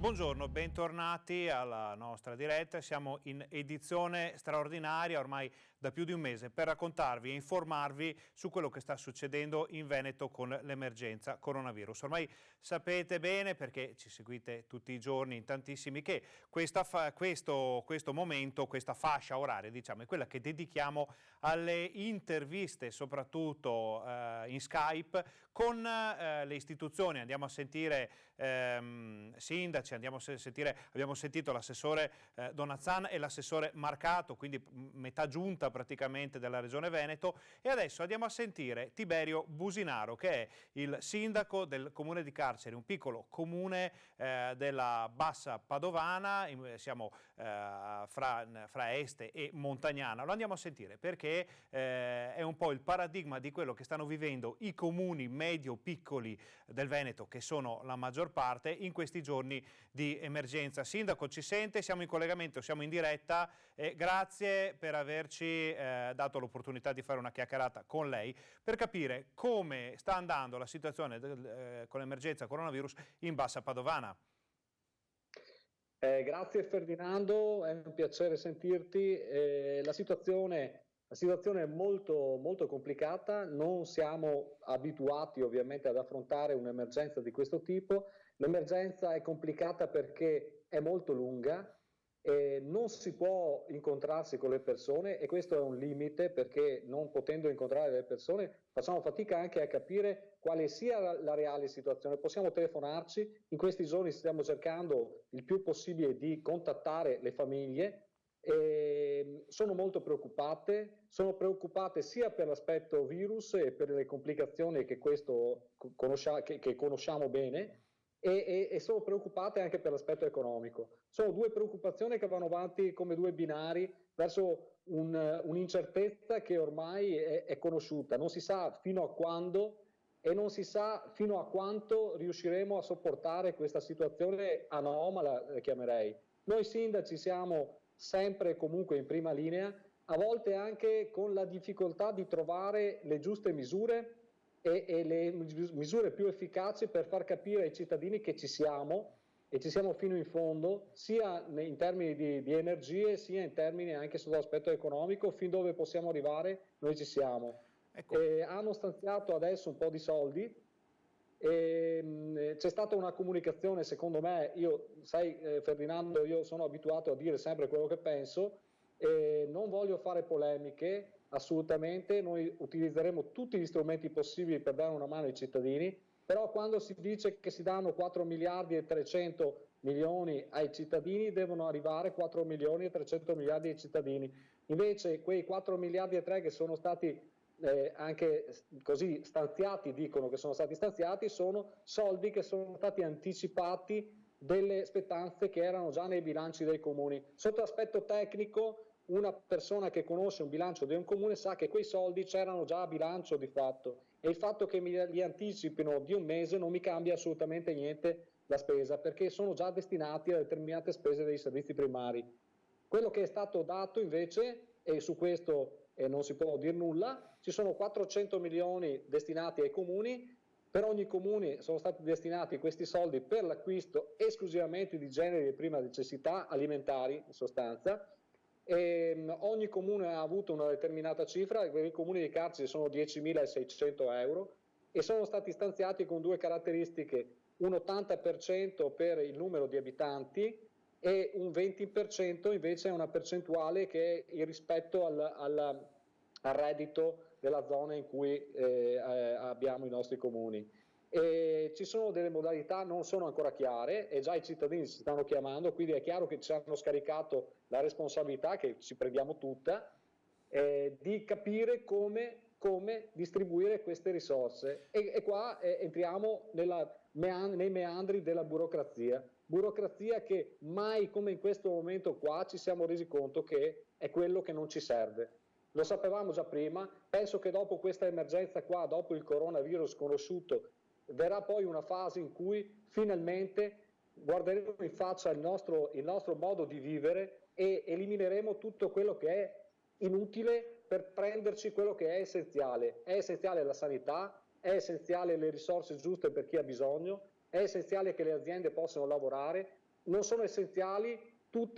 Buongiorno, bentornati alla nostra diretta. Siamo in edizione straordinaria ormai da più di un mese per raccontarvi e informarvi su quello che sta succedendo in Veneto con l'emergenza coronavirus. Ormai sapete bene, perché ci seguite tutti i giorni in tantissimi, che questo momento, questa fascia oraria, diciamo, è quella che dedichiamo alle interviste, soprattutto in Skype, con le istituzioni. Andiamo a sentire sindaci, abbiamo sentito l'assessore Donazzan e l'assessore Marcato, quindi metà giunta praticamente della Regione Veneto, e adesso andiamo a sentire Tiberio Businaro, che è il sindaco del comune di Carceri, un piccolo comune della Bassa Padovana, siamo fra Este e Montagnana. Lo andiamo a sentire perché è un po' il paradigma di quello che stanno vivendo i comuni medio-piccoli del Veneto, che sono la maggior parte, in questi giorni di emergenza. Sindaco, ci sente? Siamo in collegamento, siamo in diretta. Grazie per averci dato l'opportunità di fare una chiacchierata con lei per capire come sta andando la situazione con l'emergenza coronavirus in Bassa Padovana. Grazie Ferdinando, è un piacere sentirti. La situazione è molto, molto complicata, non siamo abituati ovviamente ad affrontare un'emergenza di questo tipo. L'emergenza è complicata perché è molto lunga, non si può incontrarsi con le persone e questo è un limite, perché non potendo incontrare le persone facciamo fatica anche a capire quale sia la reale situazione. Possiamo telefonarci, in questi giorni stiamo cercando il più possibile di contattare le famiglie. Sono molto preoccupate, sia per l'aspetto virus e per le complicazioni che questo che conosciamo bene, e sono preoccupate anche per l'aspetto economico. Sono due preoccupazioni che vanno avanti come due binari verso un'incertezza che ormai è conosciuta, non si sa fino a quando e non si sa fino a quanto riusciremo a sopportare questa situazione anomala, chiamerei. Noi sindaci siamo sempre e comunque in prima linea, a volte anche con la difficoltà di trovare le giuste misure e le misure più efficaci per far capire ai cittadini che ci siamo e ci siamo fino in fondo, sia in termini di energie, sia in termini anche sull'aspetto economico, fin dove possiamo arrivare noi ci siamo. Ecco. Hanno stanziato adesso un po' di soldi. C'è stata una comunicazione, secondo me, sai Ferdinando, io sono abituato a dire sempre quello che penso, non voglio fare polemiche, assolutamente, noi utilizzeremo tutti gli strumenti possibili per dare una mano ai cittadini, però quando si dice che si danno 4 miliardi e 300 milioni ai cittadini, devono arrivare 4 milioni e 300 miliardi ai cittadini. Invece quei 4 miliardi e 3 che sono stati anche così stanziati, dicono che sono stati stanziati, sono soldi che sono stati anticipati delle spettanze che erano già nei bilanci dei comuni. Sotto aspetto tecnico, una persona che conosce un bilancio di un comune sa che quei soldi c'erano già a bilancio di fatto, e il fatto che li anticipino di un mese non mi cambia assolutamente niente la spesa, perché sono già destinati a determinate spese dei servizi primari. Quello che è stato dato invece, e su questo non si può dire nulla, ci sono 400 milioni destinati ai comuni. Per ogni comune sono stati destinati questi soldi per l'acquisto esclusivamente di generi di prima necessità, alimentari in sostanza. Ogni comune ha avuto una determinata cifra, per i comuni di Carceri sono 10.600 euro e sono stati stanziati con due caratteristiche: un 80% per il numero di abitanti e un 20% invece è una percentuale che è il rispetto al reddito della zona in cui abbiamo i nostri comuni. Ci sono delle modalità, non sono ancora chiare e già i cittadini si stanno chiamando, quindi è chiaro che ci hanno scaricato la responsabilità, che ci prendiamo tutta, di capire come distribuire queste risorse, e qua entriamo nei meandri della burocrazia che mai come in questo momento qua ci siamo resi conto che è quello che non ci serve. Lo sapevamo già prima, penso che dopo questa emergenza qua, dopo il coronavirus sconosciuto, verrà poi una fase in cui finalmente guarderemo in faccia il nostro modo di vivere e elimineremo tutto quello che è inutile per prenderci quello che è essenziale. È essenziale la sanità, è essenziale le risorse giuste per chi ha bisogno, è essenziale che le aziende possano lavorare, non sono essenziali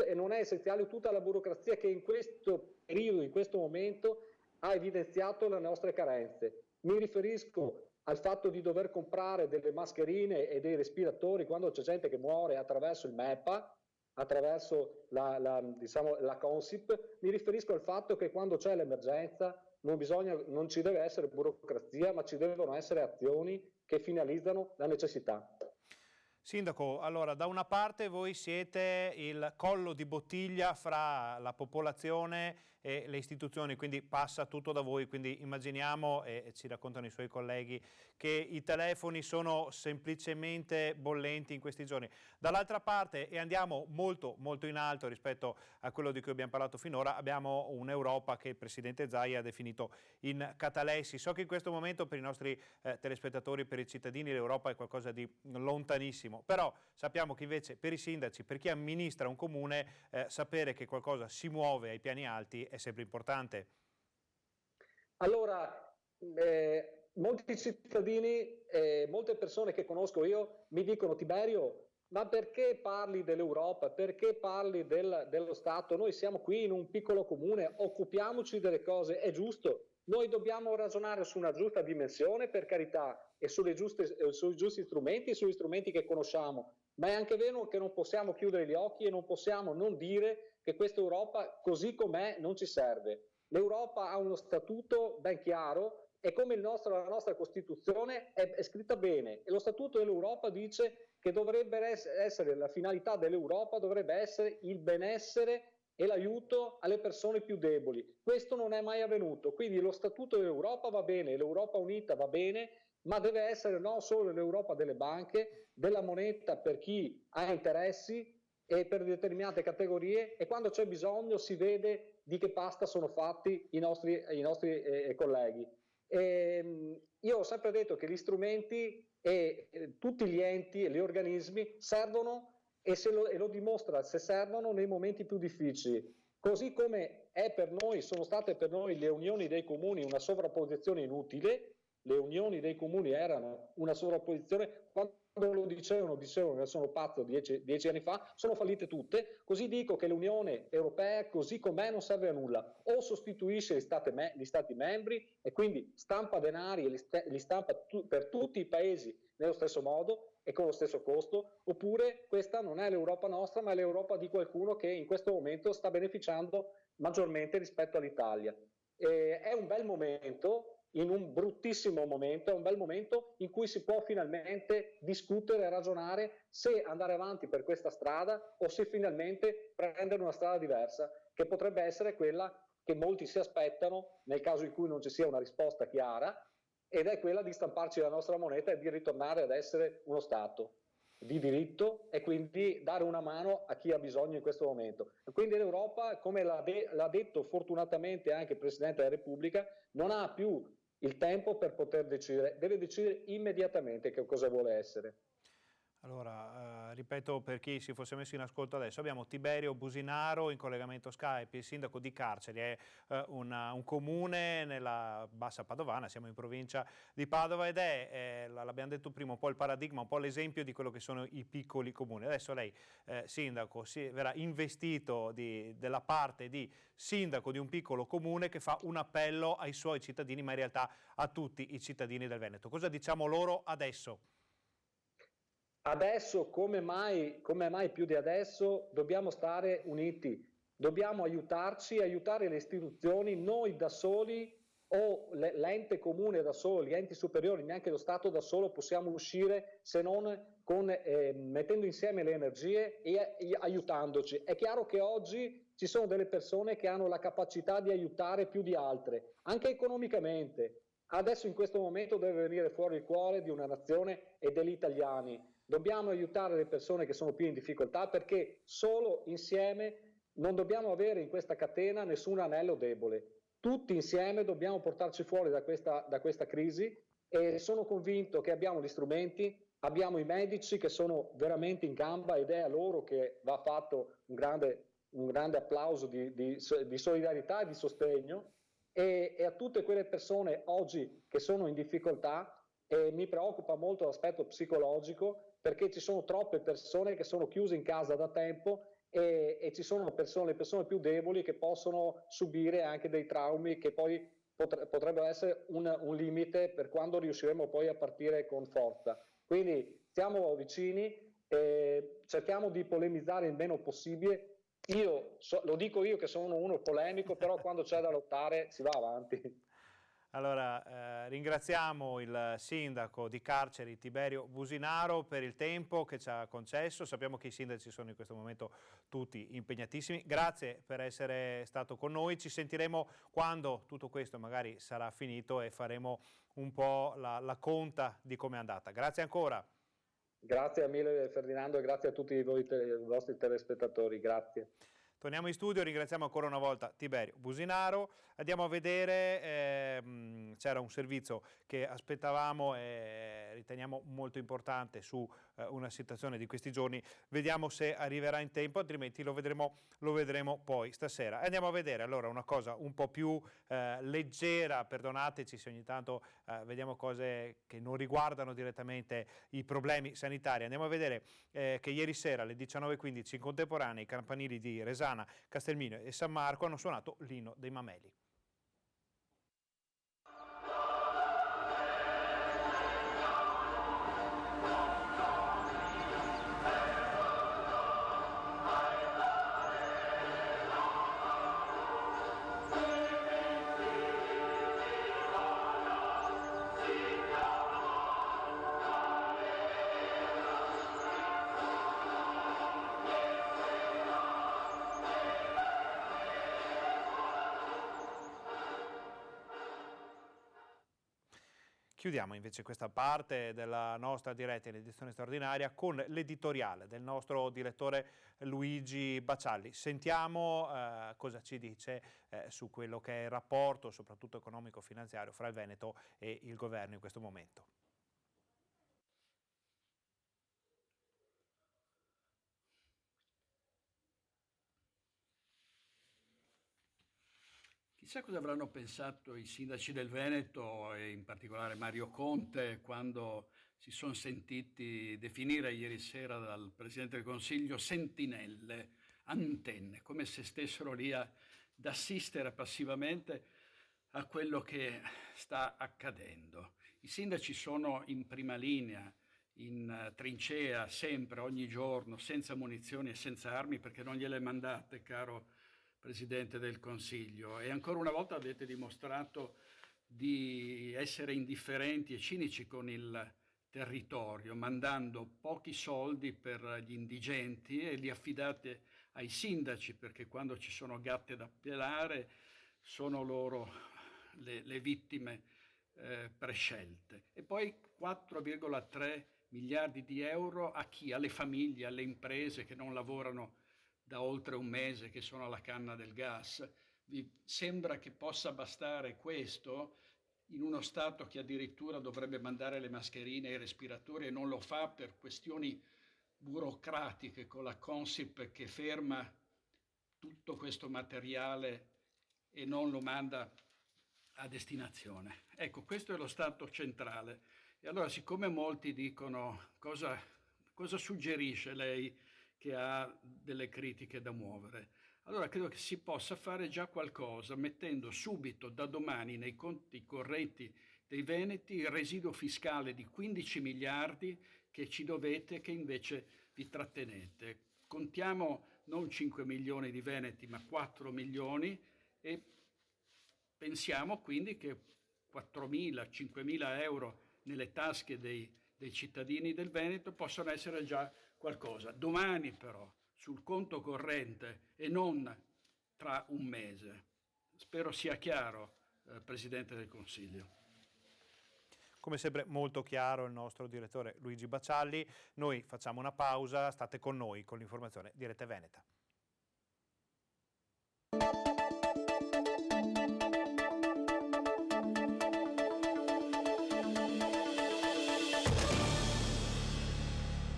e non è essenziale tutta la burocrazia che in questo periodo, in questo momento, ha evidenziato le nostre carenze. Mi riferisco al fatto di dover comprare delle mascherine e dei respiratori quando c'è gente che muore attraverso il MEPA, attraverso la Consip. Mi riferisco al fatto che quando c'è l'emergenza non ci deve essere burocrazia, ma ci devono essere azioni che finalizzano la necessità. Sindaco, allora da una parte voi siete il collo di bottiglia fra la popolazione e le istituzioni, quindi passa tutto da voi, quindi immaginiamo, e ci raccontano i suoi colleghi, che i telefoni sono semplicemente bollenti in questi giorni. Dall'altra parte, e andiamo molto molto in alto rispetto a quello di cui abbiamo parlato finora, abbiamo un'Europa che il Presidente Zaia ha definito in catalessi. So che in questo momento per i nostri telespettatori, per i cittadini, l'Europa è qualcosa di lontanissimo, però sappiamo che invece per i sindaci, per chi amministra un comune, sapere che qualcosa si muove ai piani alti è sempre importante. Allora, molti cittadini, molte persone che conosco io mi dicono: Tiberio, ma perché parli dell'Europa? Perché parli dello Stato? Noi siamo qui in un piccolo comune, occupiamoci delle cose, è giusto. Noi dobbiamo ragionare su una giusta dimensione, per carità, e sui giusti strumenti e sugli strumenti che conosciamo, ma è anche vero che non possiamo chiudere gli occhi e non possiamo non dire che questa Europa così com'è non ci serve. L'Europa ha uno statuto ben chiaro e come la nostra Costituzione è scritta bene, e lo statuto dell'Europa dice che dovrebbe essere la finalità dell'Europa, dovrebbe essere il benessere e l'aiuto alle persone più deboli. Questo non è mai avvenuto, quindi lo statuto dell'Europa va bene, l'Europa unita va bene, ma deve essere non solo l'Europa delle banche, della moneta per chi ha interessi e per determinate categorie, e quando c'è bisogno si vede di che pasta sono fatti i nostri colleghi. Io ho sempre detto che gli strumenti e tutti gli enti e gli organismi servono e lo dimostra se servono nei momenti più difficili. Così come sono state per noi le unioni dei comuni una sovrapposizione inutile. Le unioni dei comuni erano una sovrapposizione, quando lo dicevano che sono pazzo 10 anni fa, sono fallite tutte. Così dico che l'Unione Europea così com'è non serve a nulla, o sostituisce gli stati membri e quindi stampa denari e li stampa per tutti i paesi nello stesso modo e con lo stesso costo, oppure questa non è l'Europa nostra, ma è l'Europa di qualcuno che in questo momento sta beneficiando maggiormente rispetto all'Italia. È un bel momento, in un bruttissimo momento, è un bel momento in cui si può finalmente discutere e ragionare se andare avanti per questa strada o se finalmente prendere una strada diversa, che potrebbe essere quella che molti si aspettano nel caso in cui non ci sia una risposta chiara, ed è quella di stamparci la nostra moneta e di ritornare ad essere uno Stato di diritto e quindi dare una mano a chi ha bisogno in questo momento. Quindi l'Europa, come l'ha detto fortunatamente anche il Presidente della Repubblica, non ha più il tempo per poter decidere, deve decidere immediatamente che cosa vuole essere. Allora, ripeto per chi si fosse messo in ascolto adesso, abbiamo Tiberio Businaro in collegamento Skype, il sindaco di Carceri, è un comune nella Bassa Padovana, siamo in provincia di Padova ed è, l'abbiamo detto prima, un po' il paradigma, un po' l'esempio di quello che sono i piccoli comuni. Adesso lei, sindaco, verrà investito della parte di sindaco di un piccolo comune che fa un appello ai suoi cittadini, ma in realtà a tutti i cittadini del Veneto. Cosa diciamo loro adesso? Adesso, come mai più di adesso, dobbiamo stare uniti, dobbiamo aiutarci, aiutare le istituzioni, noi da soli o l'ente comune da solo, gli enti superiori, neanche lo Stato da solo possiamo uscire se non mettendo insieme le energie e aiutandoci. È chiaro che oggi ci sono delle persone che hanno la capacità di aiutare più di altre, anche economicamente. Adesso in questo momento deve venire fuori il cuore di una nazione e degli italiani. Dobbiamo aiutare le persone che sono più in difficoltà, perché solo insieme non dobbiamo avere in questa catena nessun anello debole. Tutti insieme dobbiamo portarci fuori da questa crisi e sono convinto che abbiamo gli strumenti, abbiamo i medici che sono veramente in gamba ed è a loro che va fatto un grande applauso di solidarietà e di sostegno, e a tutte quelle persone oggi che sono in difficoltà e mi preoccupa molto l'aspetto psicologico, perché ci sono troppe persone che sono chiuse in casa da tempo e ci sono le persone più deboli che possono subire anche dei traumi che poi potrebbero essere un limite per quando riusciremo poi a partire con forza. Quindi stiamo vicini, cerchiamo di polemizzare il meno possibile. Lo dico io che sono uno polemico, però quando c'è da lottare si va avanti. Allora, ringraziamo il sindaco di Carceri Tiberio Businaro per il tempo che ci ha concesso. Sappiamo che i sindaci sono in questo momento tutti impegnatissimi. Grazie per essere stato con noi. Ci sentiremo quando tutto questo magari sarà finito e faremo un po' la conta di come è andata. Grazie ancora. Grazie mille Ferdinando e grazie a tutti voi i vostri telespettatori. Grazie. Torniamo in studio, ringraziamo ancora una volta Tiberio Businaro. Andiamo a vedere, c'era un servizio che aspettavamo e riteniamo molto importante su una situazione di questi giorni. Vediamo se arriverà in tempo, altrimenti lo vedremo poi stasera. Andiamo a vedere allora una cosa un po' più leggera, perdonateci se ogni tanto vediamo cose che non riguardano direttamente i problemi sanitari. Andiamo a vedere che ieri sera alle 19:15 in contemporanea i campanili di Resana, Castelmino e San Marco hanno suonato l'inno dei Mameli. Chiudiamo invece questa parte della nostra diretta in edizione straordinaria con l'editoriale del nostro direttore Luigi Bacialli. Sentiamo cosa ci dice su quello che è il rapporto, soprattutto economico-finanziario, fra il Veneto e il governo in questo momento. Chissà cosa avranno pensato i sindaci del Veneto e in particolare Mario Conte quando si sono sentiti definire ieri sera dal Presidente del Consiglio sentinelle, antenne, come se stessero lì ad assistere passivamente a quello che sta accadendo. I sindaci sono in prima linea, in trincea, sempre, ogni giorno, senza munizioni e senza armi, perché non gliele mandate, caro Presidente del Consiglio, e ancora una volta avete dimostrato di essere indifferenti e cinici con il territorio, mandando pochi soldi per gli indigenti e li affidate ai sindaci, perché quando ci sono gatte da pelare sono loro le vittime prescelte. E poi 4,3 miliardi di euro a chi? Alle famiglie, alle imprese che non lavorano da oltre un mese, che sono alla canna del gas. Vi sembra che possa bastare questo in uno Stato che addirittura dovrebbe mandare le mascherine e i respiratori e non lo fa per questioni burocratiche con la Consip che ferma tutto questo materiale e non lo manda a destinazione? Ecco, questo è lo Stato centrale. E allora, siccome molti dicono cosa suggerisce lei che ha delle critiche da muovere, allora credo che si possa fare già qualcosa mettendo subito da domani nei conti correnti dei veneti il residuo fiscale di 15 miliardi che ci dovete, che invece vi trattenete. Contiamo non 5 milioni di veneti ma 4 milioni e pensiamo quindi che 4.000, 5.000 euro nelle tasche dei cittadini del Veneto possono essere già qualcosa. Domani però sul conto corrente e non tra un mese. Spero sia chiaro, Presidente del Consiglio. Come sempre molto chiaro il nostro direttore Luigi Bacialli. Noi facciamo una pausa, state con noi con l'informazione di Rete Veneta.